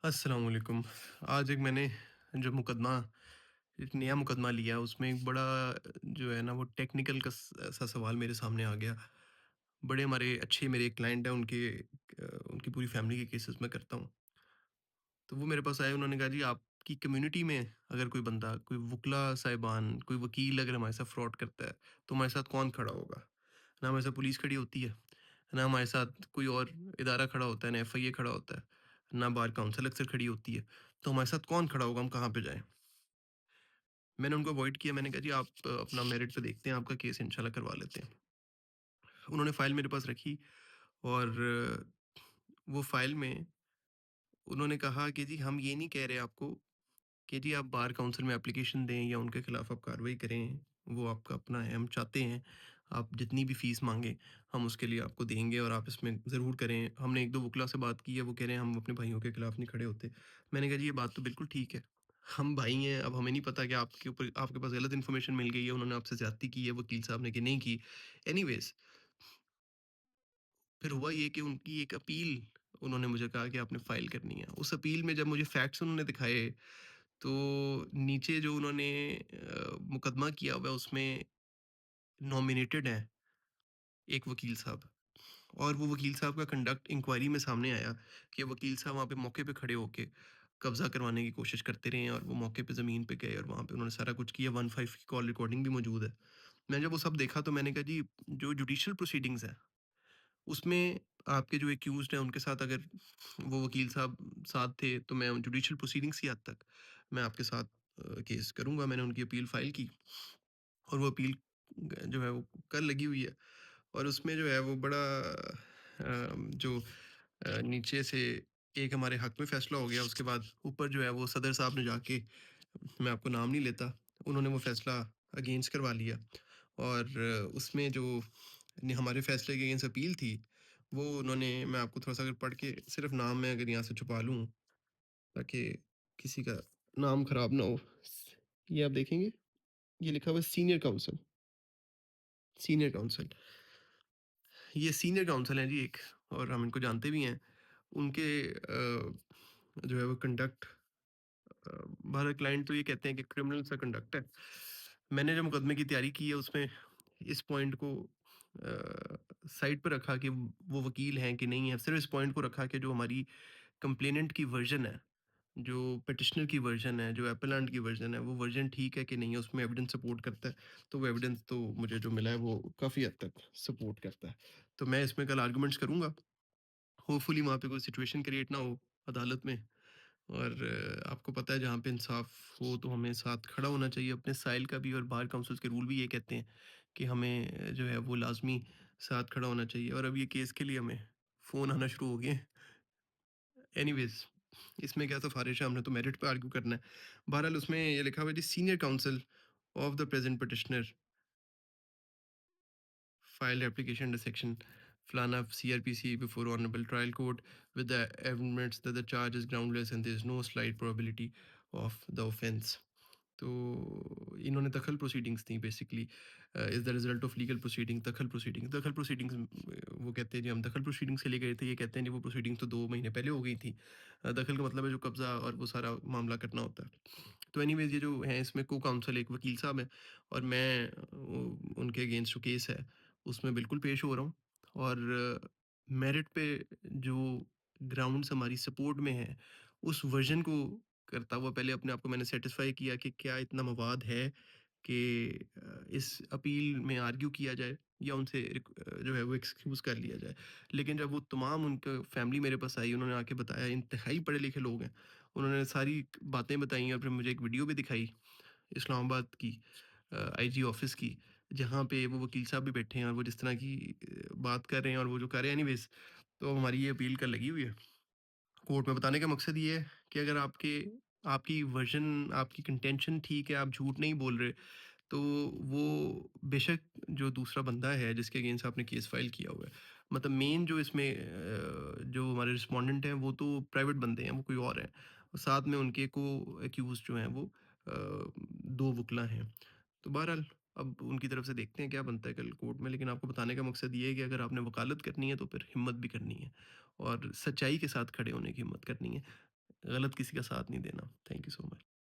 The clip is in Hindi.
अस्सलाम वालेकुम। आज एक मैंने जो मुकदमा एक नया मुकदमा लिया उसमें एक बड़ा जो है ना वो टेक्निकल का सा सवाल मेरे सामने आ गया। बड़े हमारे अच्छे मेरे क्लाइंट हैं उनकी पूरी फैमिली के केसेस मैं करता हूँ। तो वो मेरे पास आए उन्होंने कहा जी आपकी कम्युनिटी में अगर कोई बंदा, कोई वुकला साहिबान, कोई वकील अगर हमारे साथ फ्रॉड करता है, तो हमारे साथ कौन खड़ा होगा? ना हमारे साथ पुलिस खड़ी होती है, ना हमारे साथ कोई और इदारा खड़ा होता है, ना एफआईए खड़ा होता है, ना बार काउंसिल अक्सर खड़ी होती है। तो हमारे साथ कौन खड़ा होगा, हम कहाँ पे जाएँ? मैंने उनको अवॉइड किया, मैंने कहा जी आप अपना मेरिट पे देखते हैं, आपका केस इंशाल्लाह करवा लेते हैं। उन्होंने फ़ाइल मेरे पास रखी और वो फ़ाइल में उन्होंने कहा कि जी हम ये नहीं कह रहे आपको कि जी आप बार काउंसिल में एप्लीकेशन दें या उनके खिलाफ आप कार्रवाई करें, वो आपका अपना है। हम चाहते हैं आप जितनी भी फ़ीस माँगें, हम उसके लिए आपको देंगे और आप इसमें ज़रूर करें। हमने 1-2 वकीलों से बात की है, वो कह रहे हैं हम अपने भाइयों के खिलाफ नहीं खड़े होते। मैंने कहा जी ये बात तो बिल्कुल ठीक है। हम भाई हैं, अब हमें नहीं पता कि आपके पास गलत इन्फॉर्मेशन मिल गई है, उन्होंने आपसे ज़्यादती की है वकील साहब ने कि नहीं की। एनीवेज़ फिर हुआ ये कि उनकी एक अपील उन्होंने मुझे कहा कि आपने फ़ाइल करनी है। उस अपील में जब मुझे फैक्ट्स उन्होंने दिखाए तो नीचे जो उन्होंने मुकदमा किया हुआ है उसमें नॉमिनेटेड हैं एक वकील साहब और वो वकील साहब का कंडक्ट इंक्वायरी में सामने आया कि वकील साहब वहाँ पे मौके पे खड़े होके कब्जा करवाने की कोशिश करते रहे और वो मौके पे ज़मीन पे गए और वहाँ पे उन्होंने सारा कुछ किया 1-5 की कॉल रिकॉर्डिंग भी मौजूद है। मैंने जब वो सब देखा तो मैंने कहा जी जो जुडिशियल प्रोसीडिंग्स है उसमें आपके जो एक्यूज़्ड हैं उनके साथ अगर वो वकील साहब साथ थे तो मैं जुडिशियल प्रोसीडिंग्स की हद तक मैं आपके साथ केस करूँगा। मैंने उनकी अपील फाइल की और वो अपील जो है वो कल लगी हुई है और उसमें जो है वो बड़ा नीचे से एक हमारे हक में फैसला हो गया उसके बाद ऊपर जो है वो सदर साहब ने जाके मैं आपको नाम नहीं लेता उन्होंने वो फैसला अगेंस्ट करवा लिया और उसमें जो हमारे फैसले के अगेंस्ट अपील थी वो उन्होंने मैं आपको थोड़ा सा अगर पढ़ के सिर्फ नाम मैं अगर यहाँ से छुपा लूँ ताकि किसी का नाम खराब ना हो। ये आप देखेंगे ये लिखा हुआ है सीनियर काउंसिल ये सीनियर काउंसिल हैं जी एक और हम इनको जानते भी हैं। उनके जो है वो कंडक्ट हमारे क्लाइंट तो ये कहते हैं कि क्रिमिनल सा कंडक्ट है। मैंने जो मुकदमे की तैयारी की है उसमें इस पॉइंट को साइड पे रखा कि वो वकील हैं कि नहीं है। सिर्फ़ इस पॉइंट को रखा कि जो हमारी कंप्लेनेंट की वर्ज़न है, जो पिटिशनर की वर्ज़न है, जो एपेलेंट की वर्ज़न है, वो वर्ज़न ठीक है कि नहीं है, उसमें एविडेंस सपोर्ट करता है। तो वो एविडेंस तो मुझे जो मिला है वो काफ़ी हद तक सपोर्ट करता है। तो मैं इसमें कल आर्गुमेंट्स करूँगा। होपफुली वहाँ पे कोई सिचुएशन क्रिएट ना हो अदालत में और आपको पता है जहाँ पे इंसाफ हो तो हमें साथ खड़ा होना चाहिए अपने साइल का भी और बार काउंसिल्स के रूल भी ये कहते हैं कि हमें जो है वो लाजमी साथ खड़ा होना चाहिए और अब ये केस के लिए हमें फ़ोन आना शुरू हो गए हैं। एनीवेज इसमें क्या सिफारिश है हमने तो मेरिट पे आर्ग्यू करना है। बहरहाल उसमें ये लिखा हुआ है जी senior council of the present petitioner filed application under section FLANA CRPC before Honorable Trial Court with the evidence that the charge is groundless and there is no slight probability of the offense. तो इन्होंने दखल प्रोसीडिंग्स थी basically is the result of legal proceeding दखल प्रोसीडिंग्स वो कहते हैं जी हम दखल प्रोसीडिंग्स के लिए गए थे ये कहते हैं जी वो प्रोसीडिंग्स तो 2 महीने पहले हो गई थी। दखल का मतलब है जो कब्ज़ा और वो सारा मामला करना होता है। तो एनीवेज ये जो है इसमें को काउंसल एक वकील साहब हैं और मैं उनके अगेंस्ट जो केस है उसमें बिल्कुल पेश हो रहा हूँ और मेरिट पे जो ग्राउंड्स हमारी सपोर्ट में है उस वर्जन को करता हुआ पहले अपने आप को मैंने सेटिस्फाई किया कि क्या इतना मवाद है कि इस अपील में आर्ग्यू किया जाए या उनसे जो है वो एक्सक्यूज़ कर लिया जाए। लेकिन जब वो तमाम उनका फैमिली मेरे पास आई उन्होंने आके बताया इंतहाई पढ़े लिखे लोग हैं। उन्होंने सारी बातें बताई और फिर मुझे एक वीडियो भी दिखाई इस्लामाबाद की आईजी ऑफिस की, जहाँ पे वो वकील साहब भी बैठे हैं और वो जिस तरह की बात कर रहे हैं और वो जो कर रहे हैं एनीवेज़, तो हमारी ये अपील कल लगी हुई है। कोर्ट में बताने का मकसद ये है कि अगर आपकी वर्ज़न, आपकी कंटेंशन ठीक है, आप झूठ नहीं बोल रहे, तो वो बेशक जो दूसरा बंदा है जिसके अगेंस्ट आपने केस फाइल किया हुआ है, मतलब मेन जो इसमें जो हमारे रिस्पोंडेंट हैं वो तो प्राइवेट बंदे हैं, वो कोई और हैं। और साथ में उनके को एक्यूज़ जो हैं वो 2 वकला हैं। तो बहरहाल अब उनकी तरफ से देखते हैं क्या बनता है कल कोर्ट में, लेकिन आपको बताने का मकसद ये है कि अगर आपने वकालत करनी है तो फिर हिम्मत भी करनी है और सच्चाई के साथ खड़े होने की हिम्मत करनी है। गलत किसी का साथ नहीं देना। Thank you so much.